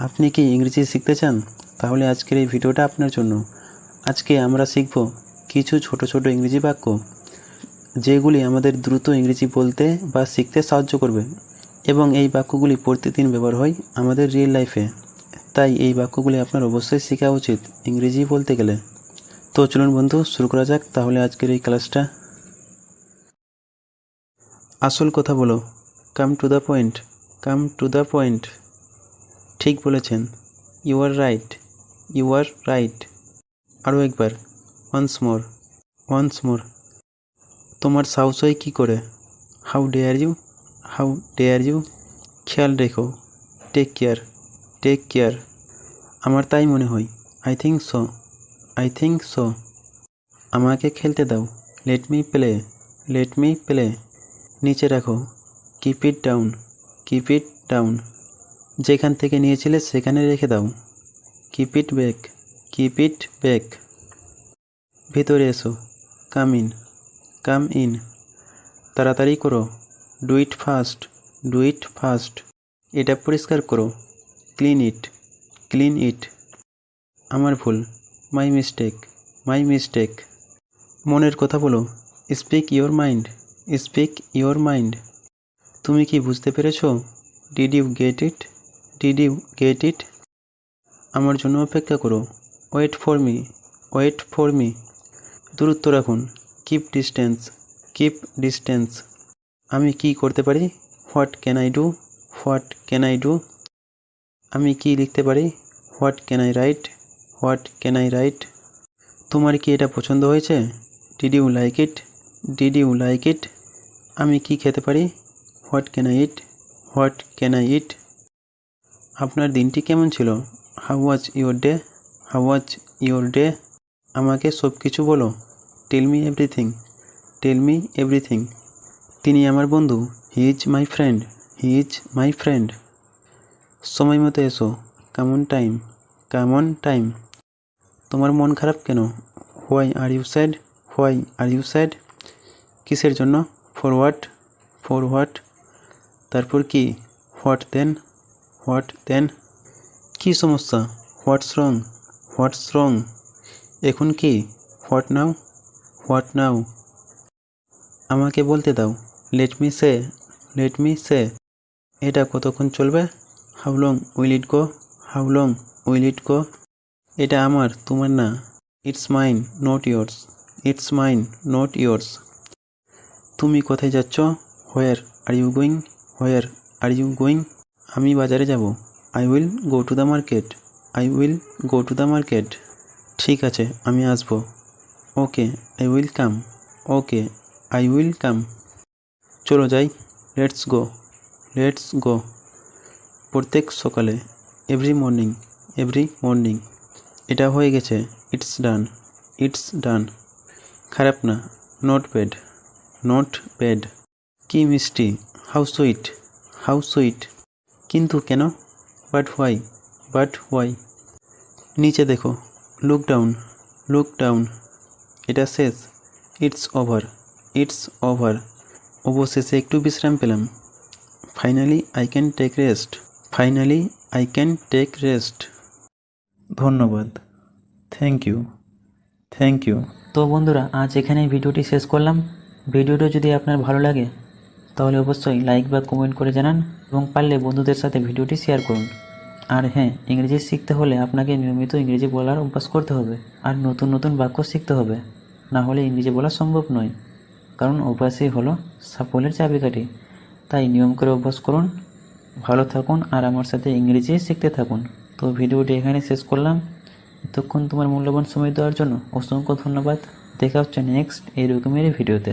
আপনি কি ইংরেজি শিখতে চান? তাহলে আজকের এই ভিডিওটা আপনার জন্য। আজকে আমরা শিখব কিছু ছোট ছোট ইংরেজি বাক্য, যেগুলি আমাদের দ্রুত ইংরেজি বলতে বা শিখতে সাহায্য করবে, এবং এই বাক্যগুলি প্রতিদিন ব্যবহার হয় আমাদের রিয়েল লাইফে। তাই এই বাক্যগুলি আপনার অবশ্যই শেখা উচিত ইংরেজি বলতে গেলে। তো চলুন বন্ধু, শুরু করা যাক তাহলে আজকের এই ক্লাসটা। আসল কথা বলো, come to the point, come to the point. ঠিক বলেছেন, you are right, you are right. আরও একবার, ওয়ান্স মোর, ওয়ান্স মোর। তোমার সাহস হয় কী করে? How dare you, how dare you. খেয়াল রেখো, টেক কেয়ার, টেক কেয়ার। আমার তাই মনে হয়, I think so, I think so. আমাকে খেলতে দাও, let me play, let me play. নিচে রাখো, keep it down, keep it down. যেখান থেকে নিয়েছিলে সেখানে রেখে দাও, keep it back, keep it back. ভেতরে এসো, কাম ইন, কাম ইন। তাড়াতাড়ি করো, do it fast, do it fast. এটা পরিষ্কার করো, ক্লিন ইট, ক্লিন ইট। আমার ভুল, মাই মিস্টেক, মাই মিস্টেক। মনের কথা বলো, speak your mind, speak your mind. তুমি কি বুঝতে পেরেছো? Did you get it, did you get it. আমার জন্য অপেক্ষা করো, wait for me, wait for me. দূরত্ব রাখুন, কিপ ডিস্টেন্স, কিপ ডিস্টেন্স। আমি কি করতে পারি? What can I do, what can I do. আমি কি লিখতে পারি? What can I write, what can I write. তোমার কি এটা পছন্দ হয়েছে? Did you like it, did you like it. আমি কি খেতে পারি? What can I eat, what can I eat. আপনার দিনটি কেমন ছিল? How was your day, how was your day. আমাকে সব কিছু বলো, tell me everything, tell me everything. তিনি আমার বন্ধু, he is my friend, he is my friend. সময় মতো এসো, come on time, come on time. তোমার মন খারাপ কেন? Why are you sad, why are you sad. কিসের জন্য? For what, for what. তারপর কি? হোয়াট দেন, হোয়াট দেন। কী সমস্যা? হোয়াটস রং, হোয়াটস রং। এখন কি? What now, what now. আমাকে বলতে দাও, let me say, let me say. এটা কতক্ষণ চলবে? How long will it go, how long will it go. এটা আমার, তোমার না। It's mine not yours, it's mine not yours. তুমি কোথায় যাচ্ছ? Where are you going, where are you going. আমি বাজারে যাব, I will go to the market, I will go to the market. ঠিক আছে, আমি আসবো। Okay, I will come, okay, I will come. চলো যাই, লেটস গো, লেটস গো। প্রত্যেক সকালে, এভরি মর্নিং, এভরি মর্নিং। এটা হয়ে গেছে, ইটস ডান, ইটস ডান। খারাপ না, নট ব্যাড, নট ব্যাড। কি মিষ্টি, হাউ সুইট, হাউ সুইট। কিন্তু কেন? But why, but why. নিচে দেখো, লুক ডাউন, লুক ডাউন। এটা শেষ, ইটস ওভার, ইটস ওভার। অবশেষে একটু বিশ্রাম পেলাম। Finally I can take rest, finally I can take rest. ধন্যবাদ, থ্যাংক ইউ, থ্যাংক ইউ। তো বন্ধুরা, আজ এখানেই ভিডিওটি শেষ করলাম। ভিডিওটা যদি আপনার ভালো লাগে তাহলে অবশ্যই লাইক বা কমেন্ট করে জানান, এবং পারলে বন্ধুদের সাথে ভিডিওটি শেয়ার করুন। আর হ্যাঁ, ইংরেজি শিখতে হলে আপনাকে নিয়মিত ইংরেজি বলার অভ্যাস করতে হবে, আর নতুন নতুন বাক্য শিখতে হবে। না হলে ইংরেজি বলা সম্ভব নয়, কারণ অভ্যাসই হলো সাফল্যের চাবিকাঠি। তাই নিয়ম করে অভ্যাস করুন। ভালো থাকুন আর আমার সাথে ইংরেজি শিখতে থাকুন। তো ভিডিওটি এখানে শেষ করলাম। এতক্ষণ তোমার মূল্যবান সময় দেওয়ার জন্য অসংখ্য ধন্যবাদ। দেখা হচ্ছে নেক্সট এরকমেরই ভিডিওতে।